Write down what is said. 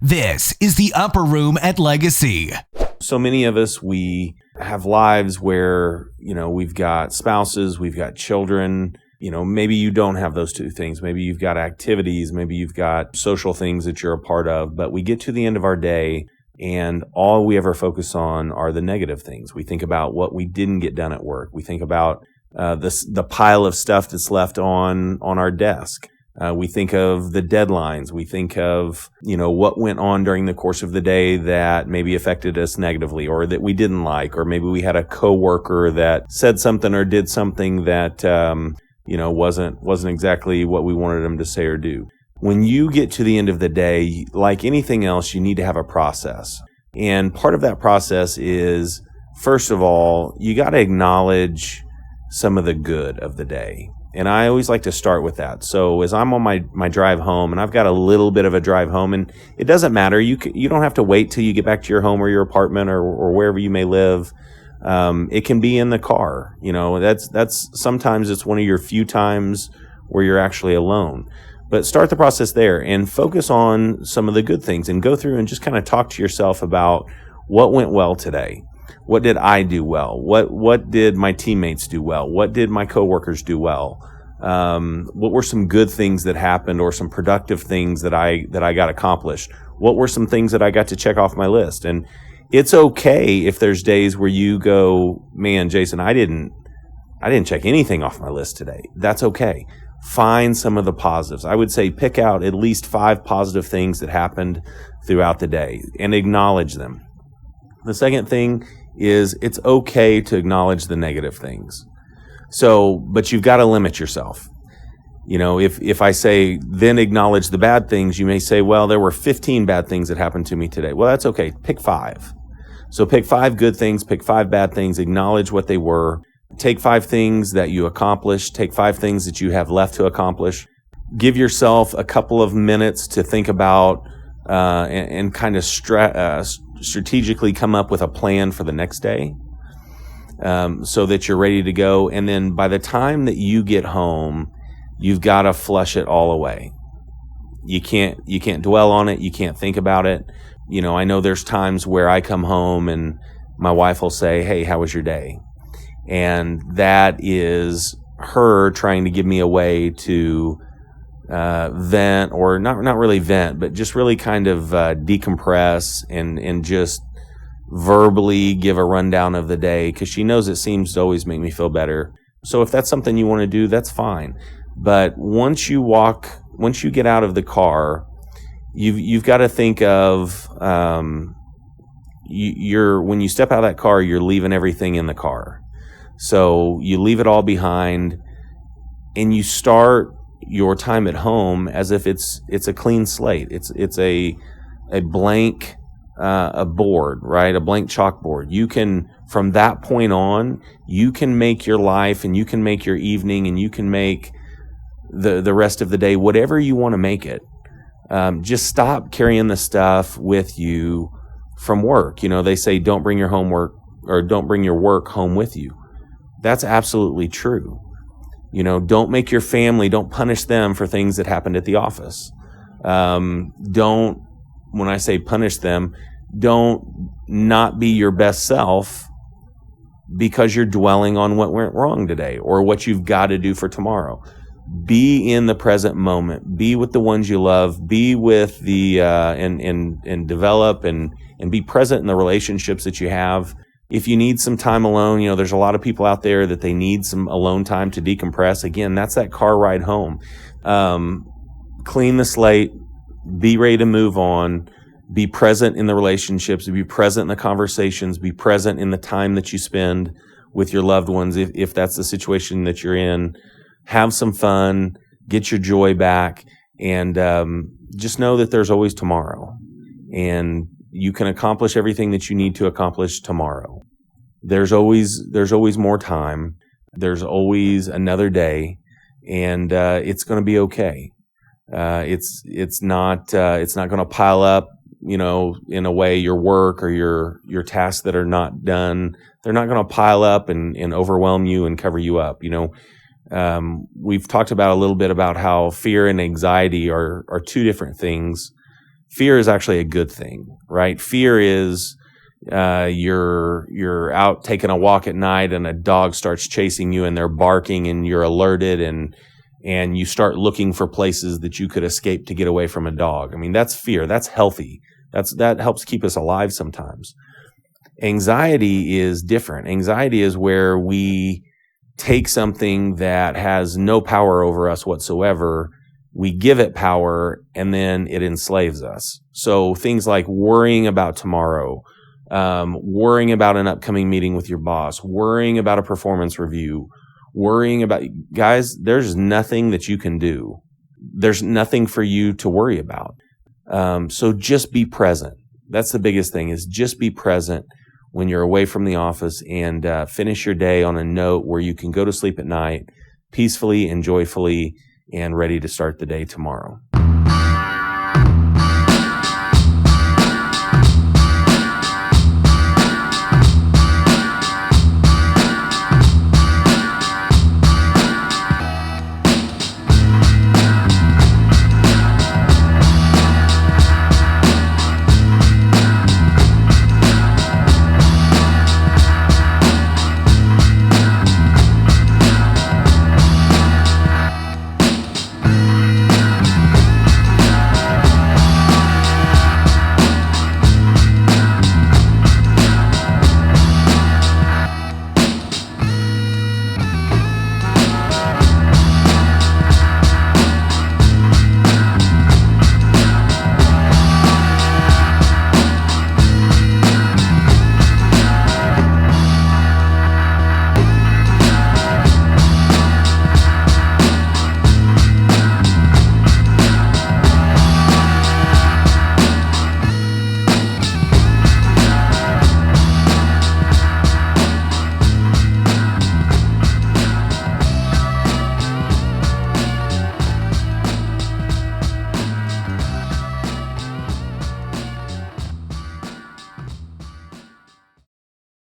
This is the Upper Room at Legacy. So many of us, we have lives where, we've got spouses, we've got children. Maybe you don't have those two things. Maybe you've got activities, maybe you've got social things that you're a part of. But we get to the end of our day and all we ever focus on are the negative things. We think about what we didn't get done at work. We think about the pile of stuff that's left on our desk. We think of the deadlines. We think of, what went on during the course of the day that maybe affected us negatively or that we didn't like, or maybe we had a coworker that said something or did something that, wasn't exactly what we wanted them to say or do. When you get to the end of the day, like anything else, you need to have a process. And part of that process is, first of all, you got to acknowledge some of the good of the day. And I always like to start with that. So as I'm on my drive home, and I've got a little bit of a drive home, and it doesn't matter. You don't have to wait till you get back to your home or your apartment or wherever you may live. It can be in the car. That's sometimes it's one of your few times where you're actually alone. But start the process there and focus on some of the good things and go through and just kind of talk to yourself about what went well today. What did I do well? What did my teammates do well? What did my coworkers do well? What were some good things that happened or some productive things that I got accomplished? What were some things that I got to check off my list? And it's okay if there's days where you go, man, Jason, I didn't check anything off my list today. That's okay. Find some of the positives. I would say pick out at least 5 positive things that happened throughout the day and acknowledge them. The second thing is it's okay to acknowledge the negative things. But you've got to limit yourself. If I say, then acknowledge the bad things, you may say, well, there were 15 bad things that happened to me today. Well, that's okay. Pick 5. So pick 5 good things, pick 5 bad things, acknowledge what they were. Take 5 things that you accomplished. Take 5 things that you have left to accomplish. Give yourself a couple of minutes to think about and kind of strategically come up with a plan for the next day so that you're ready to go. And then by the time that you get home, you've got to flush it all away. You can't dwell on it. You can't think about it. I know there's times where I come home and my wife will say, hey, how was your day? And that is her trying to give me a way to vent, or not really vent, but just really kind of decompress and just verbally give a rundown of the day, because she knows it seems to always make me feel better. So if that's something you want to do, that's fine. But once you get out of the car, you've got to think of when you step out of that car, you're leaving everything in the car. So you leave it all behind and you start your time at home as if it's a clean slate. It's a blank a board, right? A blank chalkboard. You can, from that point on, you can make your life and you can make your evening and you can make the rest of the day whatever you want to make it. Just stop carrying the stuff with you from work. They say don't bring your homework or don't bring your work home with you. That's absolutely true. Don't make your family, don't punish them for things that happened at the office. When I say punish them, don't not be your best self because you're dwelling on what went wrong today or what you've got to do for tomorrow. Be in the present moment. Be with the ones you love. Be with and develop and be present in the relationships that you have. If you need some time alone, there's a lot of people out there that they need some alone time to decompress. Again, that's that car ride home. Clean the slate, be ready to move on, be present in the relationships, be present in the conversations, be present in the time that you spend with your loved ones. If that's the situation that you're in, have some fun, get your joy back, and just know that there's always tomorrow. And you can accomplish everything that you need to accomplish tomorrow. There's always more time. There's always another day, and it's going to be okay. It's not going to pile up, in a way, your work or your tasks that are not done. They're not going to pile up and overwhelm you and cover you up. We've talked about a little bit about how fear and anxiety are 2 different things. fear is actually a good thing, right? Fear is you're out taking a walk at night and a dog starts chasing you and they're barking and you're alerted and you start looking for places that you could escape to get away from a dog. I mean, that's fear. That's healthy. That helps keep us alive sometimes. Anxiety is different. Anxiety is where we take something that has no power over us whatsoever, we give it power, and then it enslaves us. So things like worrying about tomorrow, worrying about an upcoming meeting with your boss, worrying about a performance review, worrying about, guys, there's nothing that you can do. There's nothing for you to worry about. So just be present. That's the biggest thing, is just be present when you're away from the office, and finish your day on a note where you can go to sleep at night peacefully and joyfully and ready to start the day tomorrow.